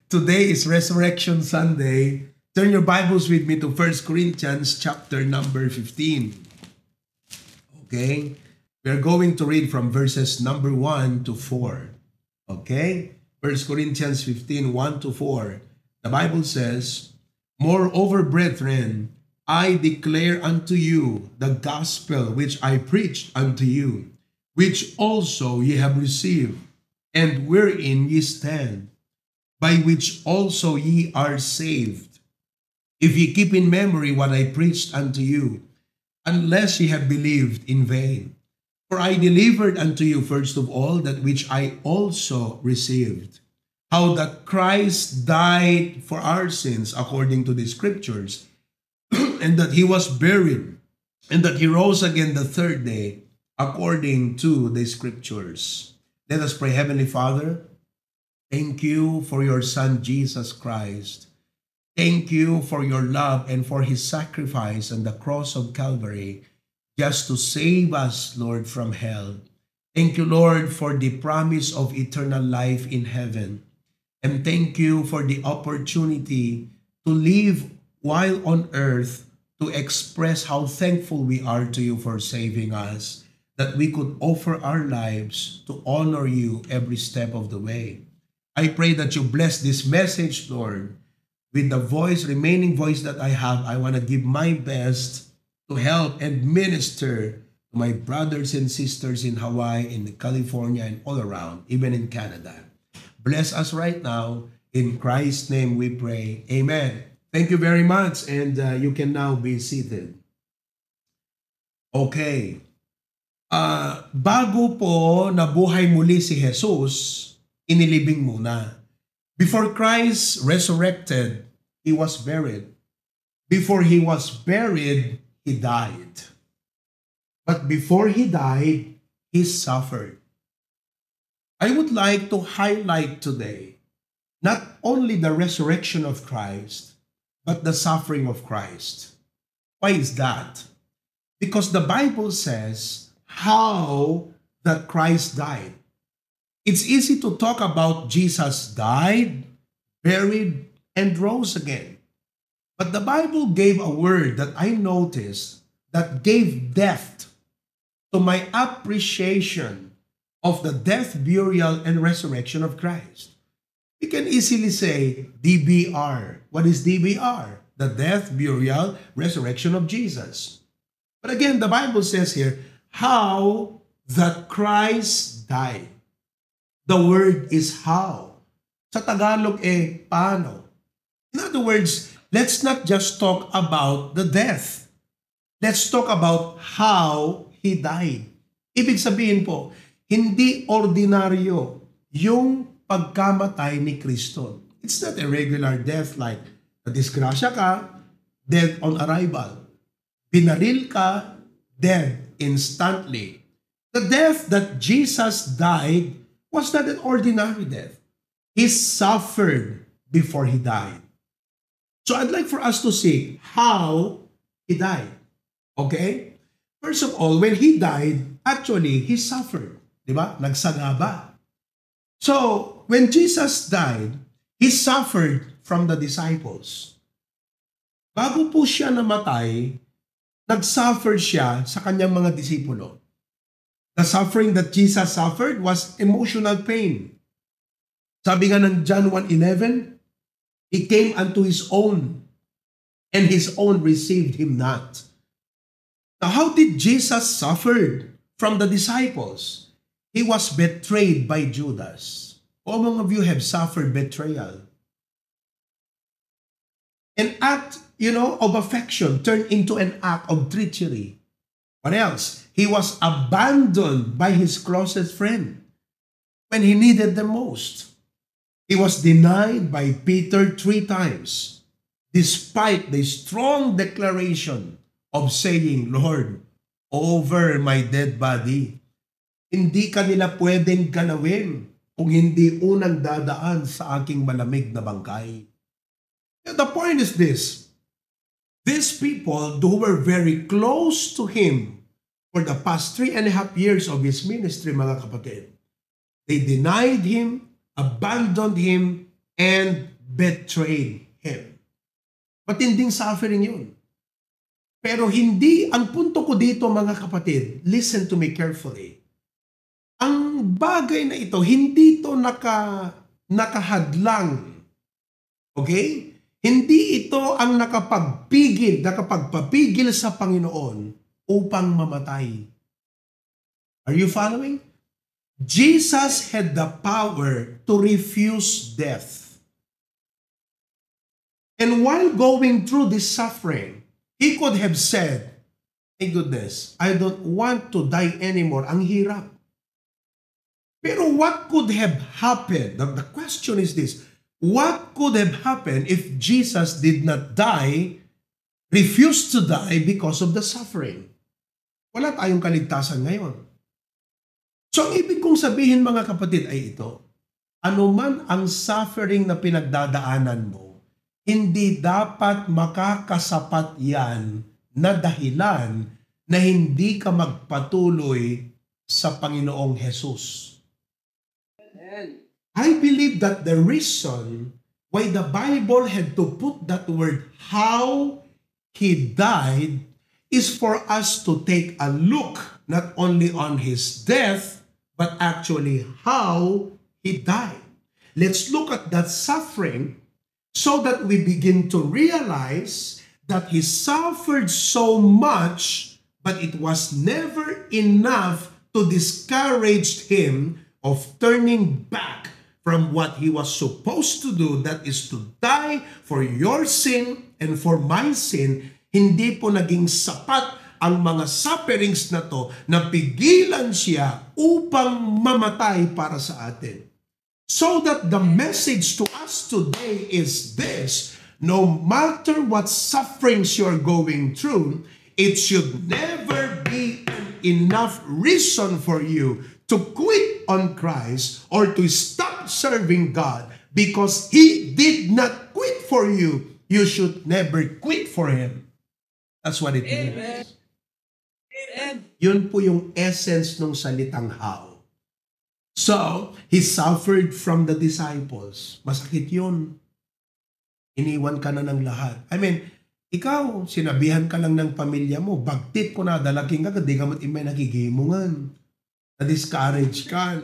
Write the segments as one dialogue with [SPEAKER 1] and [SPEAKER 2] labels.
[SPEAKER 1] Today is Resurrection Sunday. Turn your Bibles with me to 1 Corinthians chapter number 15. Okay? We're going to read from verses number 1 to 4. Okay? 1 Corinthians 15, 1 to 4. The Bible says, "Moreover, brethren, I declare unto you the gospel which I preached unto you, which also ye have received, and wherein ye stand, by which also ye are saved, if ye keep in memory what I preached unto you, unless ye have believed in vain. For I delivered unto you first of all that which I also received, how that Christ died for our sins according to the Scriptures, and that he was buried, and that he rose again the third day according to the Scriptures." Let us pray. Heavenly Father, thank you for your Son, Jesus Christ. Thank you for your love and for his sacrifice on the cross of Calvary just to save us, Lord, from hell. Thank you, Lord, for the promise of eternal life in heaven. And thank you for the opportunity to live while on earth to express how thankful we are to you for saving us, that we could offer our lives to honor you every step of the way. I pray that you bless this message, Lord. With the remaining voice that I have, I want to give my best to help and minister to my brothers and sisters in Hawaii, in California, and all around, even in Canada. Bless us right now. In Christ's name we pray. Amen. Thank you very much, and you can now be seated. Okay. Bago po nabuhay muli si Jesus, inilibing muna. Before Christ resurrected, he was buried. Before he was buried, he died. But before he died, he suffered. I would like to highlight today not only the resurrection of Christ, but the suffering of Christ. Why is that? Because the Bible says how that Christ died. It's easy to talk about Jesus died, buried, and rose again. But the Bible gave a word that I noticed that gave depth to my appreciation of the death, burial, and resurrection of Christ. We can easily say DBR. What is DBR? The death, burial, resurrection of Jesus. But again, the Bible says here, how that Christ died. The word is how. Sa Tagalog, paano. In other words, let's not just talk about the death. Let's talk about how he died. Ibig sabihin po, hindi ordinaryo yung pagkamatay ni Kristo. It's not a regular death like nadisgrasya ka, dead on arrival. Binaril ka, dead instantly. The death that Jesus died was not an ordinary death. He suffered before he died. So I'd like for us to see how he died. Okay? First of all, when he died, actually, he suffered. Diba? Nagsagaba. So, when Jesus died, he suffered from the disciples. Bago po siya namatay, nagsuffer siya sa kanyang mga disipulo. The suffering that Jesus suffered was emotional pain. Sabi nga ng John 1:11, he came unto his own, and his own received him not. Now, how did Jesus suffer from the disciples? He was betrayed by Judas. All of you have suffered betrayal. An act, of affection turned into an act of treachery. What else? He was abandoned by his closest friend when he needed them most. He was denied by Peter 3 times, despite the strong declaration of saying, "Lord, over my dead body." Hindi ka nila pwedeng ganawin kung hindi unang dadaan sa aking malamig na bangkay. The point is this. These people who were very close to him for the past 3.5 years of his ministry, mga kapatid, they denied him, abandoned him, and betrayed him. Matinding suffering yun. Pero hindi, ang punto ko dito mga kapatid, listen to me carefully. Ang bagay na ito, hindi ito nakahadlang. Okay? Hindi ito ang nakapagpapigil sa Panginoon upang mamatay. Are you following? Jesus had the power to refuse death. And while going through this suffering, he could have said, my goodness, I don't want to die anymore. Ang hirap. Pero what could have happened? The question is this, what could have happened if Jesus did not die, refused to die because of the suffering? Wala tayong kaligtasan ngayon. So ang ibig kong sabihin mga kapatid ay ito, anuman ang suffering na pinagdadaanan mo, hindi dapat makakasapat yan na dahilan na hindi ka magpatuloy sa Panginoong Jesus. I believe that the reason why the Bible had to put that word, how he died, is for us to take a look not only on his death, but actually how he died. Let's look at that suffering so that we begin to realize that he suffered so much, but it was never enough to discourage him of turning back from what he was supposed to do, that is to die for your sin and for my sin. Hindi po naging sapat ang mga sufferings na to na pigilan siya upang mamatay para sa atin. So that the message to us today is this: no matter what sufferings you're going through, it should never be enough reason for you to quit on Christ or to stop serving God because He did not quit for you. You should never quit for Him. That's what it means. Amen. Yun po yung essence ng salitang how. So, He suffered from the disciples. Masakit yun. Iniwan ka na ng lahat. I mean, ikaw, sinabihan ka lang ng pamilya mo, bagtit ko na, dalaging ka, di ka matimay nakigimungan. Na-discourage ka.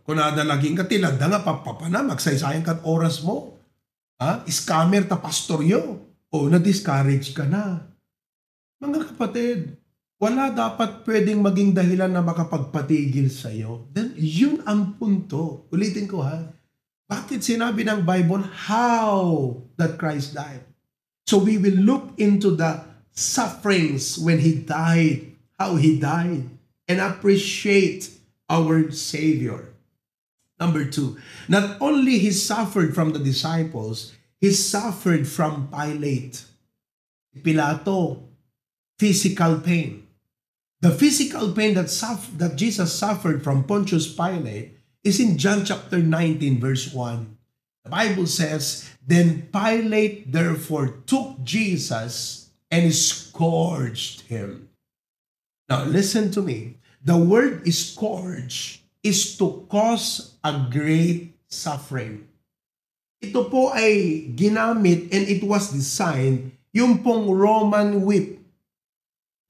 [SPEAKER 1] Kung nadalaging ka, tilada nga, papapana, magsaysayang ka oras mo. Scammer ta pastoryo. Na-discourage ka na. Mga kapatid, wala dapat pwedeng maging dahilan na makapagpatigil sa'yo. Then, yun ang punto. Ulitin ko Bakit sinabi ng Bible, how that Christ died? So we will look into the sufferings when He died, how He died, and appreciate our Savior. Number 2, not only He suffered from the disciples, He suffered from Pilate. Pilato, physical pain. The physical pain that Jesus suffered from Pontius Pilate is in John chapter 19 verse 1. The Bible says, then Pilate therefore took Jesus and scourged him. Now listen to me. The word scourge is to cause a great suffering. Ito po ay ginamit and it was designed, yung pong Roman whip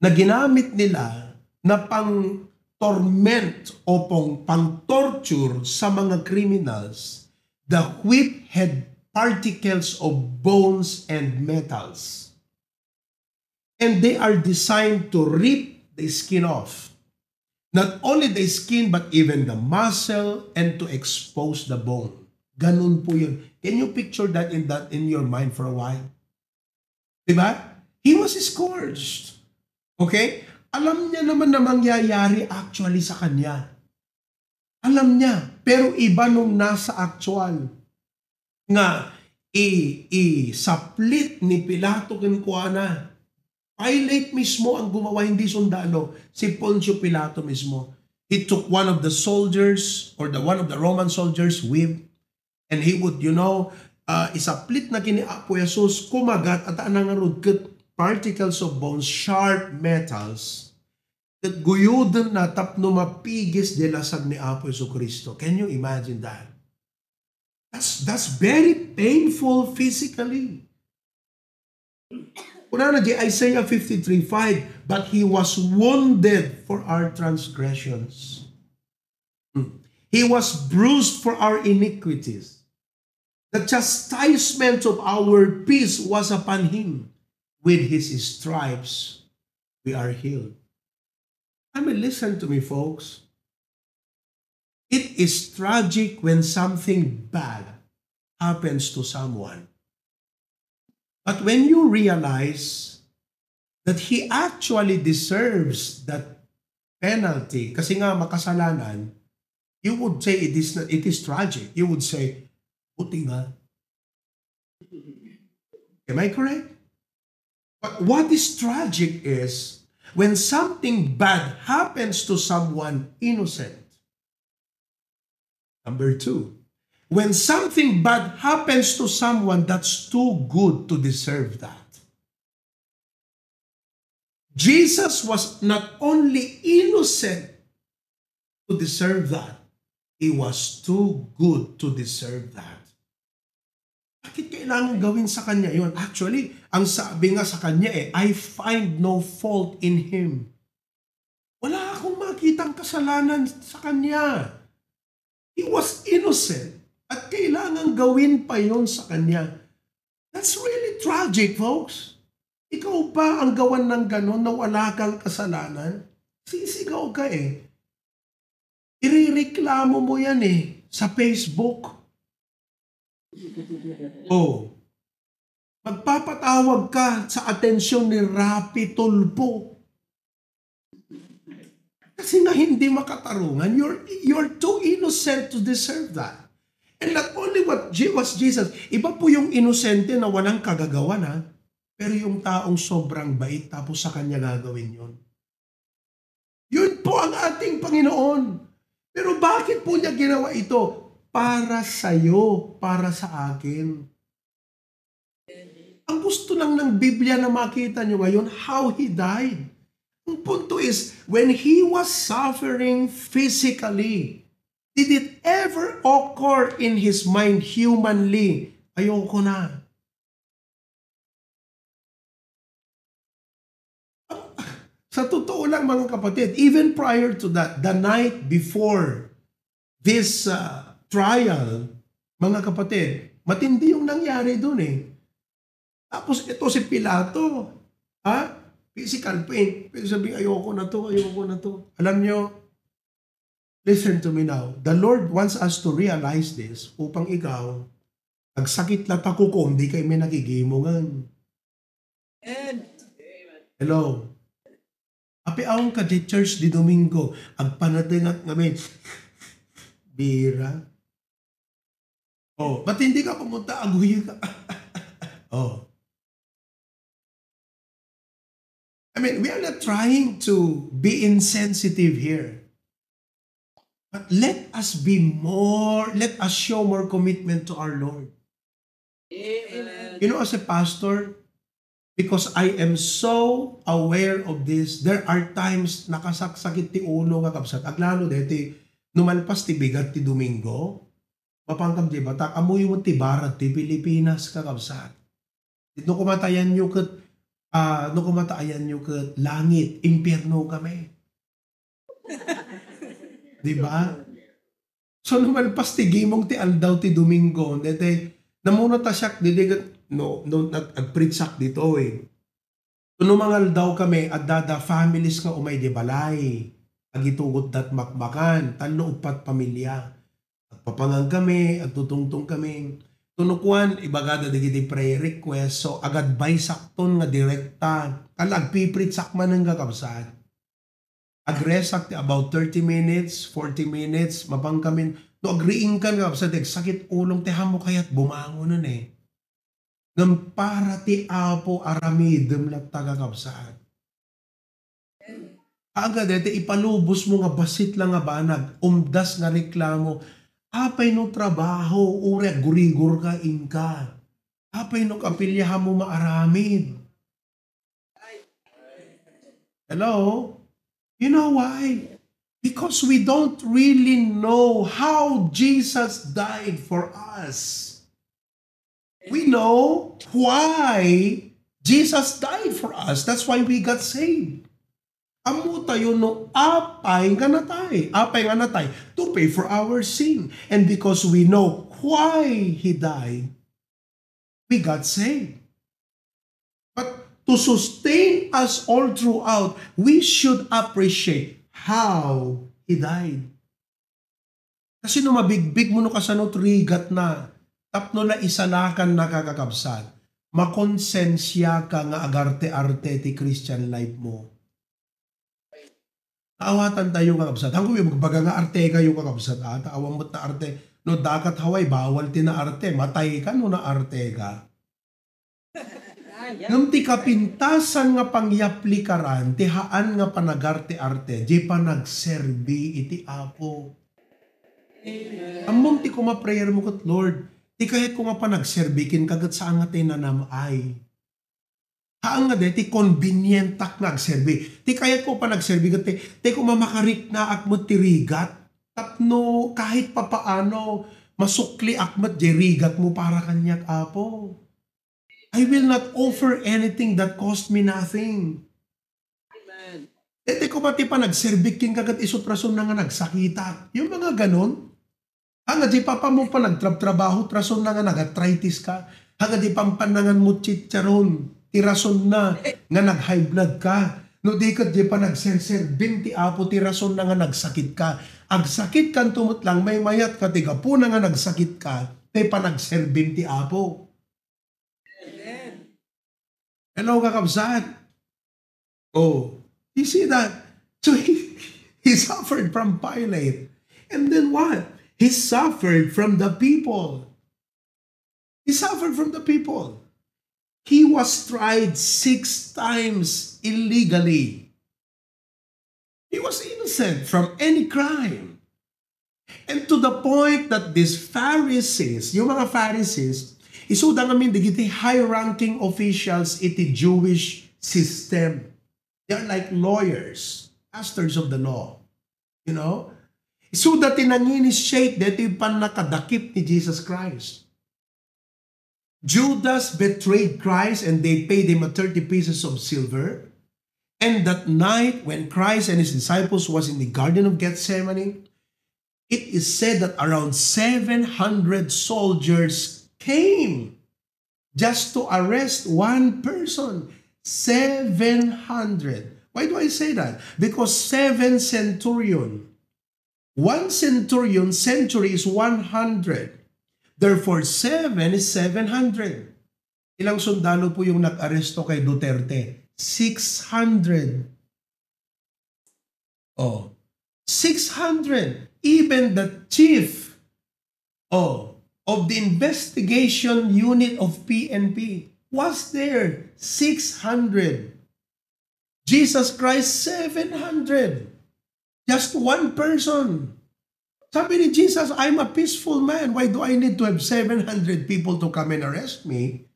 [SPEAKER 1] na ginamit nila na pang torment o pang torture sa mga criminals. The whip had particles of bones and metals. And they are designed to rip the skin off. Not only the skin, but even the muscle and to expose the bone. Ganun po yun. Can you picture that in your mind for a while? Diba? He was scourged. Okay? Alam niya naman na mangyayari actually sa kanya. Alam niya. Pero iba nung nasa actual. Nga, saplit ni Pilato kinkuha na. Pilate mismo ang gumawa, hindi sundalo. Si Poncio Pilato mismo. He took one of the soldiers or one of the Roman soldiers whip and he would, isaplit na kini Apo Jesus, kumagat at anang arudkat particles of bones, sharp metals, that guyudan na tapno mapigis de lasag ni Apo Jesu Cristo. Can you imagine that? That's That's very painful physically. Una na di Isaiah 53:5, but he was wounded for our transgressions. He was bruised for our iniquities. The chastisement of our peace was upon him. With his stripes, we are healed. I mean, listen to me, folks. It is tragic when something bad happens to someone. But when you realize that he actually deserves that penalty, kasi nga makasalanan, you would say it is tragic. You would say, buti nga. Am I correct? But what is tragic is when something bad happens to someone innocent. Number 2, when something bad happens to someone that's too good to deserve that. Jesus was not only innocent to deserve that, he was too good to deserve that. Bakit kailangan gawin sa kanya yun? Actually, ang sabi nga sa kanya I find no fault in him. Wala akong makitang kasalanan sa kanya. He was innocent at kailangan gawin pa yon sa kanya. That's really tragic, folks. Ikaw ba ang gawan ng ganon na wala kang kasalanan? Sisigaw ka Irereklamo mo yan sa Facebook. Magpapatawag ka sa atensyon ni Rapi Tulpo. Kasi nga hindi makatarungan, you're too innocent to deserve that. And not only what was Jesus, iba po yung inosente na walang kagagawan pero yung taong sobrang bait tapos sa kanya gagawin yun. Yun po ang ating Panginoon. Pero bakit po niya ginawa ito? Para sa'yo, para sa akin. Ang gusto lang ng Biblia na makita nyo ngayon, how He died. Ang punto is, when He was suffering physically, did it ever occur in His mind humanly, ayoko na. Sa totoo lang mga kapatid, even prior to that, the night before this trial, mga kapatid, matindi yung nangyari dun Tapos ito si Pilato, physical pain. Pero sabihin, ayoko na to. Alam nyo, listen to me now. The Lord wants us to realize this upang ikaw, nagsakit lang ako ko, hindi kayo may nagigimungan. Hello. Api akong ka di church di Domingo, agpanatingat ngamin. Bira. Ba't hindi ka pumunta? Aguhin ka. I mean, we are not trying to be insensitive here. But let us show more commitment to our Lord. Amen. You know, as a pastor, because I am so aware of this, there are times nakasaksakit ti ulo nga kapsat. Aglalo deti, numalpas ti bigat ti Domingo, mapangkam ti bata, amoy mo ti barat ti Pilipinas ka kapsat. No kumatayan nyo kat langit, impyerno kami. Diba? So numalpas ti gimong ti aldaw ti Domingo, dete, namuna ta siyak, nag-preach dito Tunumangal daw kami at dada families ka umay di balay. Agitugot dat makmakan, talo upat pamilya. At papangang kami, at tutungtong kami. Tunukuan, ibagada digiti prayer request, so agad bay sakton nga direkta. Kalag pipritsak man ng kakabsat. Agresak about 30 minutes, 40 minutes, mapang kami. No, agriing ka nga kakabsat, sakit ulong tehamo kaya't bumangon nun ngam para ti apo aramidem lat tagakabsat. Agad ete ipalubos mo nga basit lang nga banag, umdas nga reklamo, apay no trabaho, urek gurigor ka inka. Apay no kapilyahan mo maaramid. Hello? You know why? Because we don't really know how Jesus died for us. We know why Jesus died for us. That's why we got saved. Amo tayo no apay nga natay to pay for our sin. And because we know why He died, we got saved. But to sustain us all throughout, we should appreciate how He died. Kasi no mabigbig mo no kasano trigat na, tapno na isalakan nakakakabsat, makonsensya ka nga agarte-arte ti Christian life mo. Kaawatan tayo kakabsat. Hanggang yung magbaga nga arte kayo kakabsat. Kaawang mo't na arte. No dakat haway, bawal ti na arte. Matay ka no na arte ka. Ngam ti kapintasan nga pangyaplikaran, ti haan nga panagarte-arte, di pa nagserbi iti Apo. Among ti kuma-prayer mo kat Lord, ti kahit ko nga pa nagserbikin kagat saan nga tinanamay. Haan nga de, ti convenient tak nagserbi. Ti kahit ko pa nagserbi kat ti ko mamakarik na akmat ti rigat. Tapno kahit pa paano masukli akmat di rigat mo para kanyak Apo. I will not offer anything that cost me nothing. Amen. Ti ko pati pa nagserbikin kagat isutrason na nga nagsakita. Yung mga ganon. Hanga di papa mo pa nagtrabaho, trason na nga nag-arthritis ka. Hanga di pampanangan mo chicharon, tirason na nga nag-high blood ka. No di ka di pa nagserserbing ti Apo, tirason na nga nagsakit ka. Agsakit kan tumot lang, may mayat ka, tiga po na nga nagsakit ka, di pa nagserbing ti Apo. Hello kakabsat. Oh, you see that? So he suffered from Pilate. And then what? He suffered from the people. He suffered from the people. He was tried 6 times illegally. He was innocent from any crime. And to the point that these Pharisees, yung mga Pharisees, isuda namin digiti high-ranking officials iti Jewish system. They are like lawyers, masters of the law. You know? So that tinang-initiate dito yung panakadakip ni Jesus Christ. Judas betrayed Christ and they paid him 30 pieces of silver. And that night when Christ and his disciples was in the Garden of Gethsemane, it is said that around 700 soldiers came just to arrest one person. 700. Why do I say that? Because 7 centurion. 1 century is 100. Therefore, 7 is 700. Ilang sundalo po yung nag-aresto kay Duterte? 600. Oh, 600. Even the chief of the investigation unit of PNP was there. 600. Jesus Christ, 700. Just one person. Sabi ni Jesus, I'm a peaceful man. Why do I need to have 700 people to come and arrest me?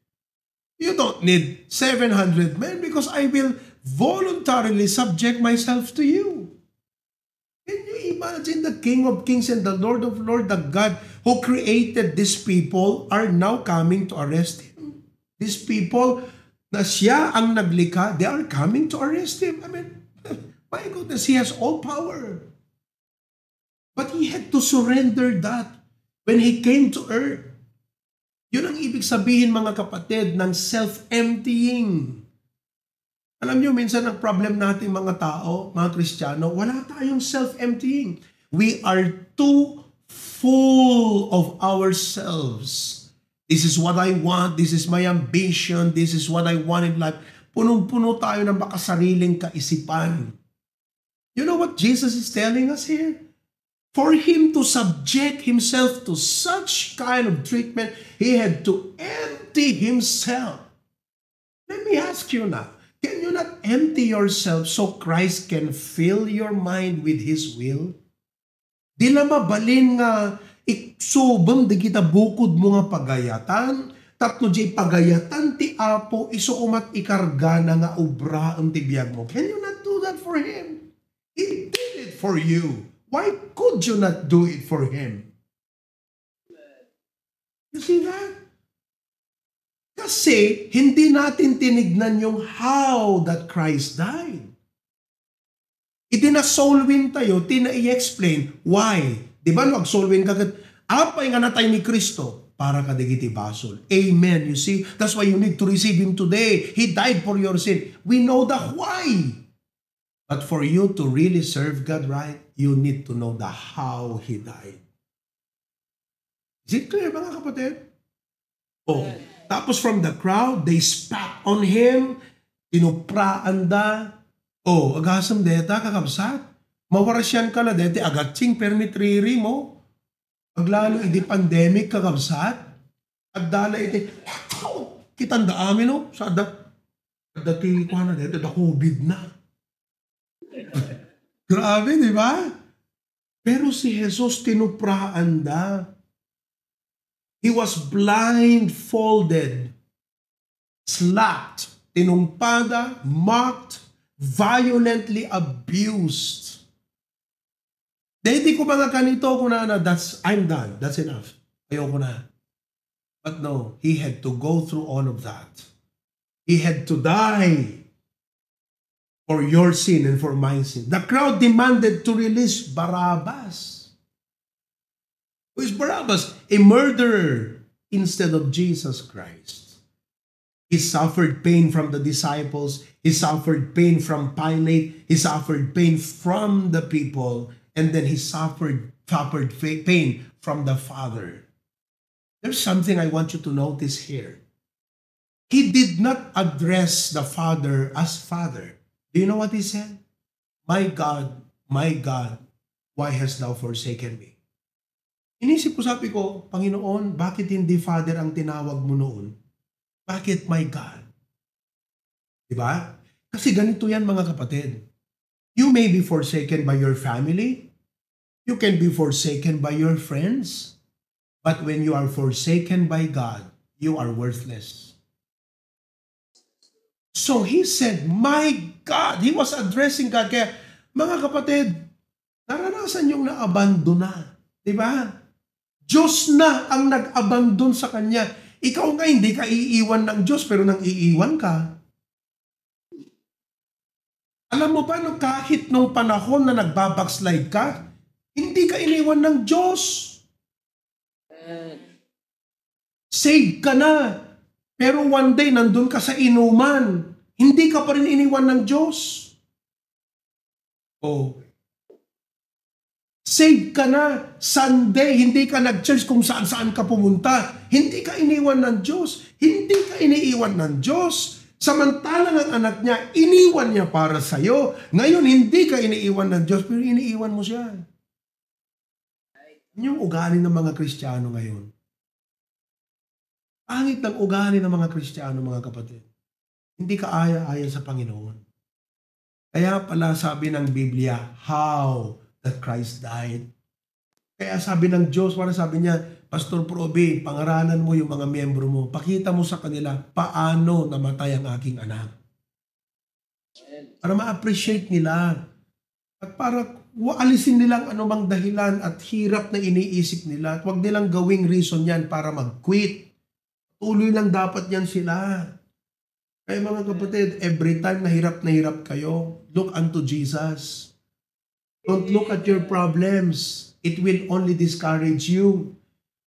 [SPEAKER 1] You don't need 700 men because I will voluntarily subject myself to you. Can you imagine the King of Kings and the Lord of Lords, the God who created these people are now coming to arrest him? These people na siya ang naglikha, they are coming to arrest him. I mean, my goodness, he has all power. But he had to surrender that when he came to earth. Yun ang ibig sabihin mga kapatid ng self-emptying. Alam niyo, minsan ang problem natin mga tao, mga Kristiyano, wala tayong self-emptying. We are too full of ourselves. This is what I want, this is my ambition, this is what I want in life. Punong-puno tayo ng makasariling kaisipan. You know what Jesus is telling us here? For him to subject himself to such kind of treatment, he had to empty himself. Let me ask you now, can you not empty yourself so Christ can fill your mind with His will? Di la mabalin nga iksubam di kita bukod mo nga pagayatan, tapno di pagayatan ti Apo, iso kumat ikarga na nga obra ang tibiyag mo. Can you not do that for Him? He did it for you. Why could you not do it for Him? You see that? Kasi hindi natin tinignan yung how that Christ died. Itina-soul win tayo, tina-i-explain why. Di ba nag-soul win ka? Apay nga natay ni Kristo para kadigiti basol. Amen. You see? That's why you need to receive Him today. He died for your sin. We know the why. But for you to really serve God right, you need to know the how He died. Is it clear, mga kapatid? Oh, tapos from the crowd, they spat on Him, tinupraanda. Oh, agasam deta, kakabsat. Mawarasyan ka na dete, agatsing permitriri mo. Paglalo iti pandemic, kakabsat. Agdala iti, kitanda amin, no? Sa dati ko na dete, da COVID na. Grabe, di ba? Pero si Jesus tinupraanda. He was blindfolded, slapped, tinumpada, mocked, violently abused. Dahil ko mga kanito ko na, I'm done, that's enough. Ayoko na. But no, He had to go through all of that. He had to die for your sin and for my sin. The crowd demanded to release Barabbas. Who is Barabbas? A murderer instead of Jesus Christ. He suffered pain from the disciples. He suffered pain from Pilate. He suffered pain from the people. And then He suffered pain from the Father. There's something I want you to notice here. He did not address the Father as Father. Do you know what He said? My God, why hast thou forsaken me? Inisip ko, sabi ko, Panginoon, bakit hindi Father ang tinawag mo noon? Bakit my God? Diba? Kasi ganito yan, mga kapatid. You may be forsaken by your family. You can be forsaken by your friends. But when you are forsaken by God, you are worthless. So He said, my God. He was addressing God. Kaya, mga kapatid, naranasan yung na-abandona. Diba? Diyos na ang nag-abandon sa Kanya. Ikaw nga hindi ka iiwan ng Diyos pero nang iiwan ka. Alam mo ba, kahit nung panahon na nagbabackslide ka, hindi ka iniwan ng Diyos. Saved ka na. Pero one day, nandun ka sa inuman. Hindi ka pa rin iniwan ng Diyos. Oh. Saved ka na. Sunday, hindi ka nag-church kung saan-saan ka pumunta. Hindi ka iniwan ng Diyos. Hindi ka iniiwan ng Diyos. Samantalang ang anak niya, iniwan niya para sa'yo. Ngayon, hindi ka iniiwan ng Diyos, pero iniiwan mo siya. Ano yung ugali ng mga Kristiyano ngayon? Pangit ng ugali ng mga Kristiyano, mga kapatid. Hindi ka aya-aya sa Panginoon. Kaya pala sabi ng Biblia, how that Christ died. Kaya sabi ng Diyos, parang sabi niya, Pastor Proby, pangaralan mo yung mga miyembro mo. Pakita mo sa kanila paano namatay ang aking anak. Para ma-appreciate nila. At para alisin nilang anumang dahilan at hirap na iniisip nila. At huwag nilang gawing reason yan para mag-quit. Tuloy lang dapat yan sila. Kaya mga kapatid, every time na hirap kayo, look unto Jesus. Don't look at your problems. It will only discourage you.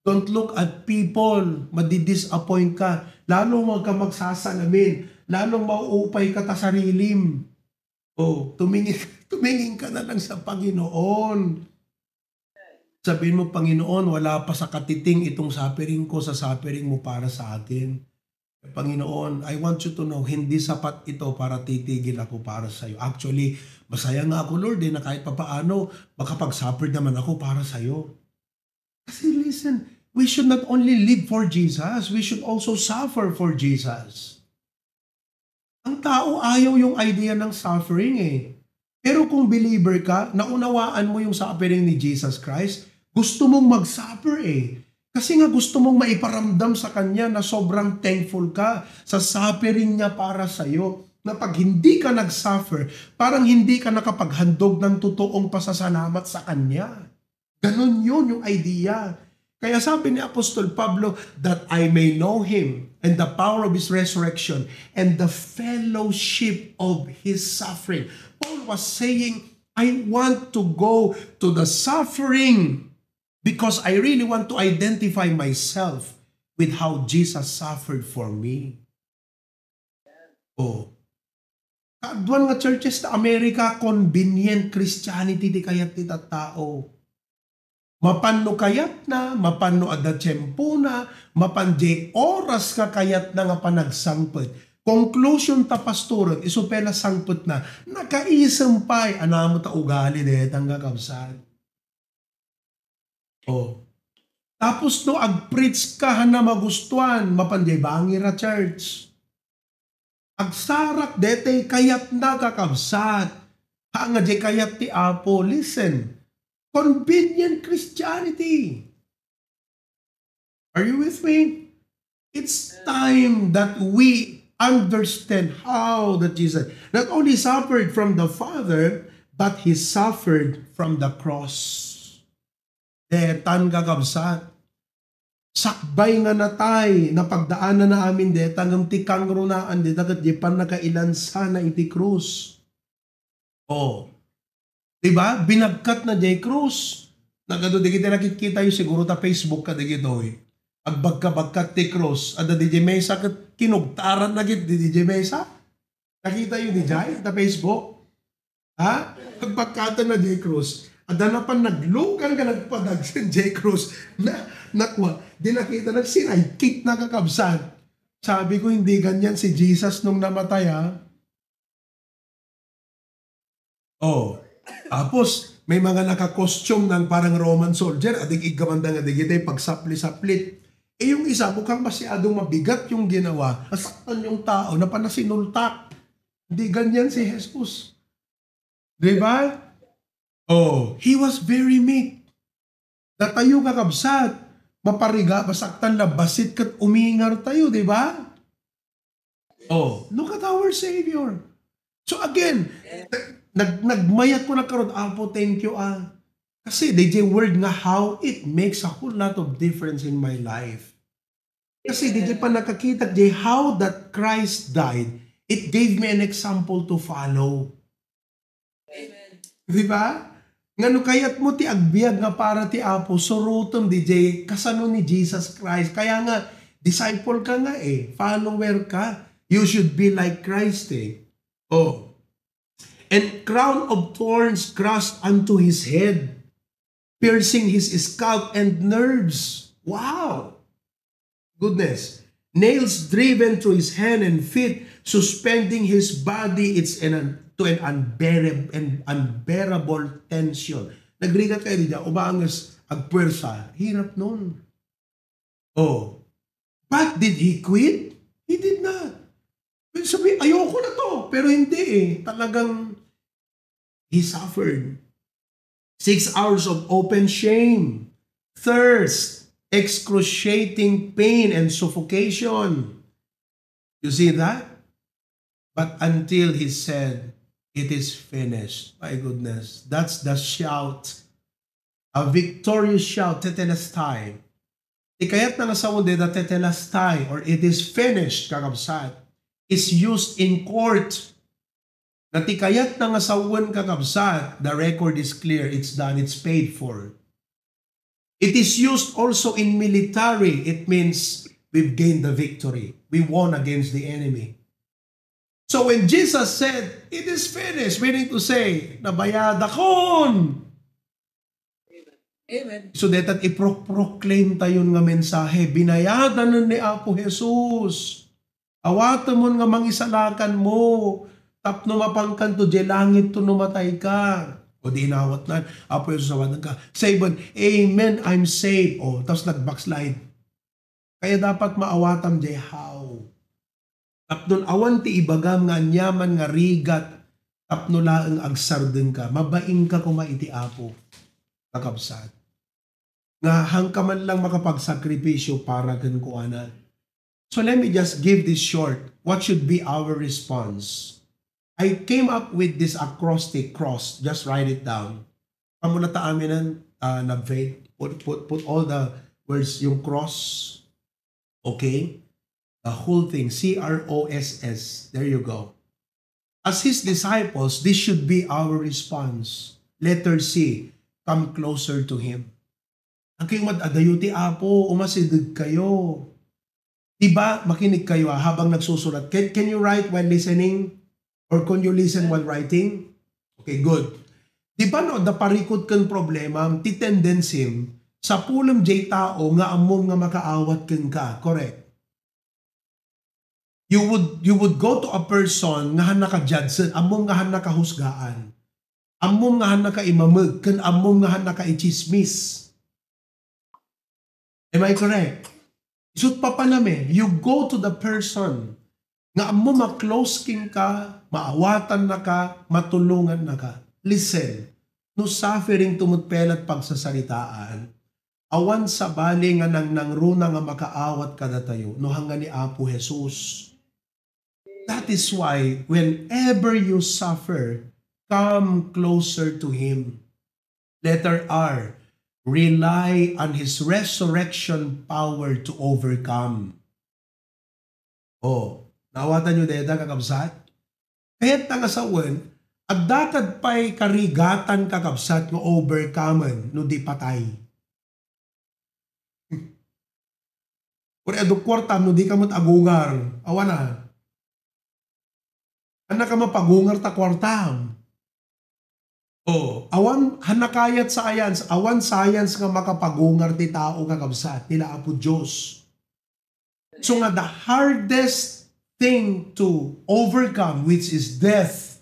[SPEAKER 1] Don't look at people. Madidisappoint ka. Lalong huwag ka magsasalamin. Lalong mauupay ka ta sarilim. Oh, tumingin ka na lang sa Panginoon. Sabihin mo, Panginoon, wala pa sa katiting itong suffering ko sa suffering mo para sa akin. Panginoon, I want you to know, hindi sapat ito para titigil ako para sa iyo. Actually, masaya nga ako, Lord, na kahit papaano, makapag-suffer naman ako para sa iyo. Kasi listen, we should not only live for Jesus, we should also suffer for Jesus. Ang tao ayaw yung idea ng suffering eh. Pero kung believer ka, naunawaan mo yung suffering ni Jesus Christ, gusto mong mag-suffer eh. Kasi nga gusto mong maiparamdam sa Kanya na sobrang thankful ka sa suffering niya para sa iyo. na pag hindi ka nag-suffer, parang hindi ka nakapaghandog ng totoong pasasalamat sa Kanya. Ganon yun yung idea. Kaya sabi ni Apostol Pablo, that I may know Him and the power of His resurrection and the fellowship of His suffering. Paul was saying, I want to go to the suffering because I really want to identify myself with how Jesus suffered for me. Oh. Kaduan nga churches sa Amerika, convenient Christianity di kayat ti tao. Mapano kayat na, mapano ada tiyempo na, mapanje oras ka kayat na nga panagsangpet. Conclusion ta pastoran, isupela sangpet na, nakaisampay, anamo ta ugali detang kakabsat. Oh. Tapos no, ag-preach ka na magustuhan, mapanje bangira church. Agsarak dete kayat na kakabsat. Nga di kayat ti Apo, listen. Convenient Christianity. Are you with me? It's time that we understand how that Jesus not only suffered from the Father, but He suffered from the cross. Detan kakabsat. Sakbay nga natay, napagdaanan na amin detang ang tikang runaan, detagat di pan nakailansa na iti krus. Oh. Diba? Binagkat na jay krus. Nagado di kita nakikita yung siguro ta Facebook ka di gito eh. Agbagka-bagkat ti krus. Ada di mesa kat kinugtaran na git di mesa. Nakita yung di jay ta Facebook. Ha? Agbagkatan na jay krus. Ada na pa naglugan ka nagpadag sa jay krus. Nakwa. Di nakita na sinaykit na kakabsan. Sabi ko hindi ganyan si Jesus nung namatay ha. Oh. Tapos, may mga nakakostyum ng parang Roman soldier, adik igamanda nga digitay pagsapli-saplit. Eh yung isa, mukhang masyadong mabigat yung ginawa. Nasaktan yung tao na panasinultak. Hindi ganyan si Jesus. Diba? Oh, He was very meek. Natayo kakabsat. Mapariga, masaktan na basit kat umingar tayo, diba? Oh, look at our Savior. So again, nagmayat ko na karon, Apo, thank you Kasi DJ word nga how it makes a whole lot of difference in my life. Kasi DJ pa nakakita DJ how that Christ died, it gave me an example to follow. Amen. Diba? Ngano kayat mo ti agbiag nga para ti Apo, surutom DJ, kasano ni Jesus Christ. Kaya nga, disciple ka nga follower ka. You should be like Christ Oh. And crown of thorns crushed unto His head, piercing His scalp and nerves. Wow! Goodness. Nails driven through His hand and feet, suspending His body to an unbearable tension. Nagrigat kayo diyan, umaangas agpuwersa. Hirap nun. Oh. But did He quit? He did not. Sabi, ayoko na to. Pero hindi Talagang He suffered 6 hours of open shame, thirst, excruciating pain, and suffocation. You see that? But until He said, it is finished. My goodness, that's the shout. A victorious shout, tetelestai. Ikayat na sa mundi na tetelestai, or it is finished, kakabsat, is used in court. Natikayat na nga sa uwan kakabsat, the record is clear, it's done, it's paid for. It is used also in military. It means we've gained the victory. We won against the enemy. So when Jesus said, it is finished, meaning to say, nabayad akon. Amen. So that i-proclaim tayo nga mensahe, binayadan nun ni Apo Jesus. Awatan mo nga mangisalakan mo. Tapno mapangkan to, di langit to numatay ka. O di inawat na, Apo Jesus, awatan ka. Saybon, Amen, I'm saved. O, tapos nag-backslide. Kaya dapat maawatan di how. Tapno awan ti ibagam nga nyaman nga rigat. Tapno laang agsardeng ka. Mabaing ka kumaiti Apo. Kakabsat. Nga hangkaman lang makapagsakripisyo para kan kuanan. So let me just give this short. What should be our response? I came up with this acrostic cross. Just write it down. Pamulata amin na faith. Put all the words, yung cross. Okay? The whole thing. CROSS. There you go. As His disciples, this should be our response. Letter C. Come closer to Him. Ang kayong madadayuti apo, umasidig kayo. Diba, makinig kayo habang nagsusulat. Can you write while listening? Or can you listen while writing? Okay, good. Diba no, da parikot kang problema, ti tendency sa pulam jay tao nga among nga makaawat kang ka. Correct. You would go to a person nga naka-judge, among nga naka-husgaan. Among nga naka-imamag, kan among nga naka-ichismis. Am I correct? Isut pa panami, you go to the person nga mo ma-close king ka, maawatan na ka, matulungan na ka. Listen, no suffering tumutpelat pagsasalitaan, awan sa bali nga nang runa nga makaawat kada tayo, no hanggang ni Apo Jesus. That is why, whenever you suffer, come closer to Him. Letter R, rely on His resurrection power to overcome. Oh, nawatan nyo deda kakabsat? Kahit nangasawan, at datad pa'y karigatan kakabsat ng overcome no di patay. Kung eduk kwartam no di ka agungar, awan na. Anak ka mapagungar ta kwartam. Oh, awan hanakayat science, awan science nga makapagungar ti tao kakabsat, nila Apo Diyos. So nga the hardest thing to overcome, which is death,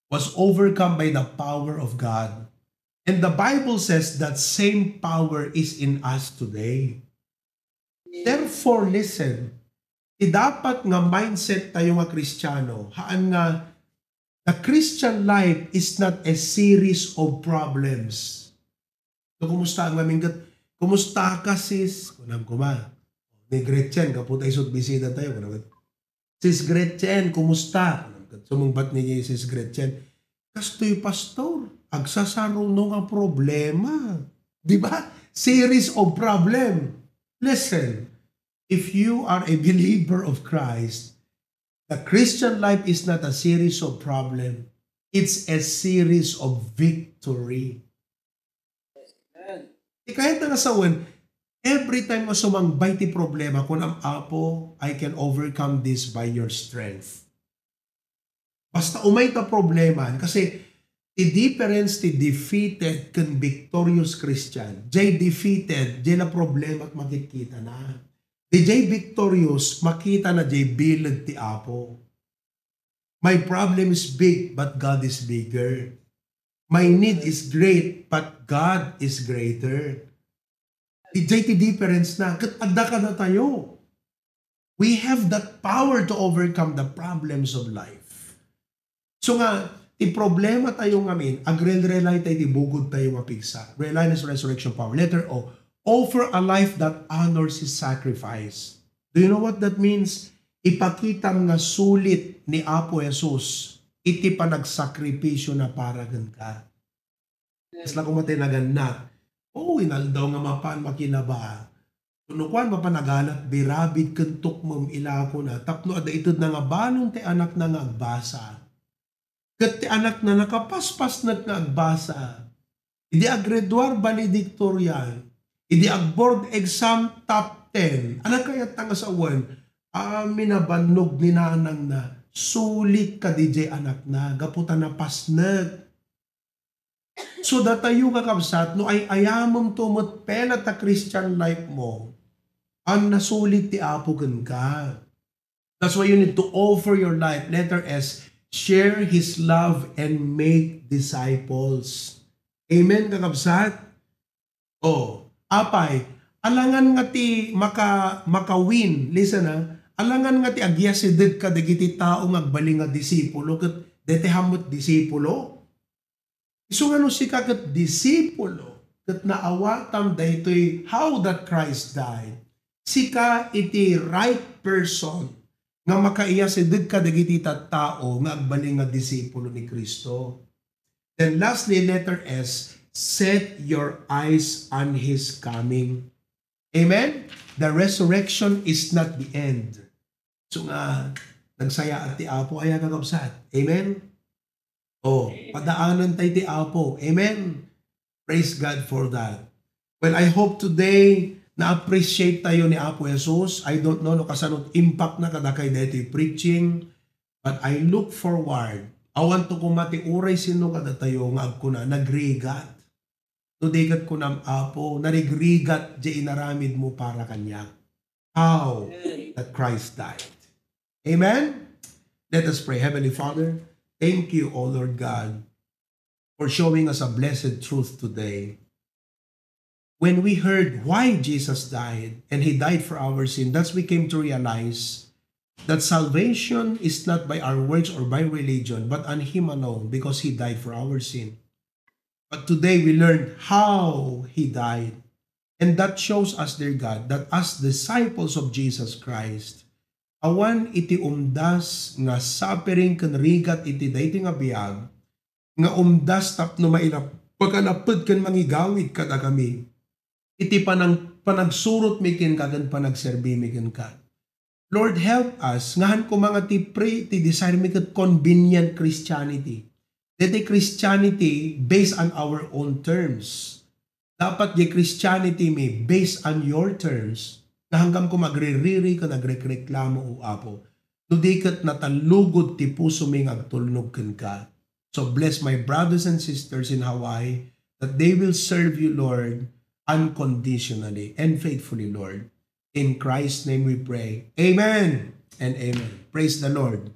[SPEAKER 1] was overcome by the power of God. And the Bible says that same power is in us today. Therefore, listen, dapat nga mindset tayo nga Kristiyano, haan nga the Christian life is not a series of problems. So, kumusta ang maminggat? Kumusta ka, sis? Kunam kuma. Ni Gretchen, kaputay sut bisita tayo. Sis Gretchen, kumusta? Sumungbat ni Sis Gretchen. Kastoy pastor, agsasarong no nga problema. Di ba? Series of problem. Listen, if you are a believer of Christ, the Christian life is not a series of problems. It's a series of victory. Kahit na nasawan, every time mo sumangbay ti problema, kung ang Apo, I can overcome this by your strength. Basta umay ta problema, kasi the difference ti defeated kan victorious Christian. Jay defeated, jay na problema at makikita na. Di jay victorious, makita na jay bilag ti Apo. My problem is big, but God is bigger. My need is great, but God is greater. Di jay ti difference na, katagda ka na tayo. We have that power to overcome the problems of life. So nga, ti problema tayo ngamin, agrel-relay tayo, ti bugod tayo mapigsa. Rely on His resurrection power. Letter O, offer a life that honors His sacrifice. Do you know what that means? Ipakita nga sulit ni Apo Jesus, iti pa nagsakripisyo na para gan ka. Isla kung matinagan na, inaldaw nga mapan makinaba. Tunukuan mapanagalat, birabid kentuk mong ilako na, tapno ada itod na nga balong ti anak na nga agbasa. Kat ti anak na nakapaspas na nga agbasa. Idi agreduar valedictorian. Idi ag-board exam top 10. Anak kaya tanga sa uwan, minabanog ni nanang na, sulit ka DJ anak na, gaputan na pasnag. So datayo kakabsat, no ay ayamom tumot pela ta Christian life mo, ang nasulit ti Apo gan ka. That's why you need to offer your life. Letter S, share His love and make disciples. Amen kakabsat? Apay, alangan nga ti makawin, listen alangan nga ti agyasideg ka dagiti tao ngagbaling nga disipulo, kat detehamot disipulo. So nga no si disipulo, kat naawatam daytoy how that Christ died. sika iti right person nga makaiya si ka dagiti tao nga agbaling nga disipulo ni Kristo. Then lastly, letter S, set your eyes on His coming. Amen? The resurrection is not the end. So nga, nagsaya at ti Apo ay kakabsat. Amen? Padaanan tayo ti Apo. Amen? Praise God for that. Well, I hope today na-appreciate tayo ni Apo Jesus. I don't know no kasanot impact na kada kay dito preaching, but I look forward. Awan to kumati uray sino kada tayo nga agkuna nagrigat. Tudigat ko nam Apo, narigrigat di inaramid mo para kanya. How that Christ died. Amen? Let us pray. Heavenly Father, thank you, O Lord God, for showing us a blessed truth today. When we heard why Jesus died, and He died for our sin, that's we came to realize that salvation is not by our works or by religion, but on Him alone, because He died for our sin. But today we learned how He died. And that shows us, dear God, that as disciples of Jesus Christ, awan iti umdas nga suffering kan rigat iti dayti nga biyag, nga umdas tapno mailap, pagkalapod kan mangigawid kada kami, iti panagsurot mikin ka kan panagserbi mikin ka. Lord, help us, ngahan ko mga ti pray, ti desire mikin convenient Christianity. Diti Christianity based on our own terms. Dapat di Christianity may based on your terms na hanggang ko magririri ka nagreklamo o Apo. Nudikat natalugod ti puso may agtulnog ka. So bless my brothers and sisters in Hawaii that they will serve you, Lord, unconditionally and faithfully, Lord. In Christ's name we pray. Amen and amen. Praise the Lord.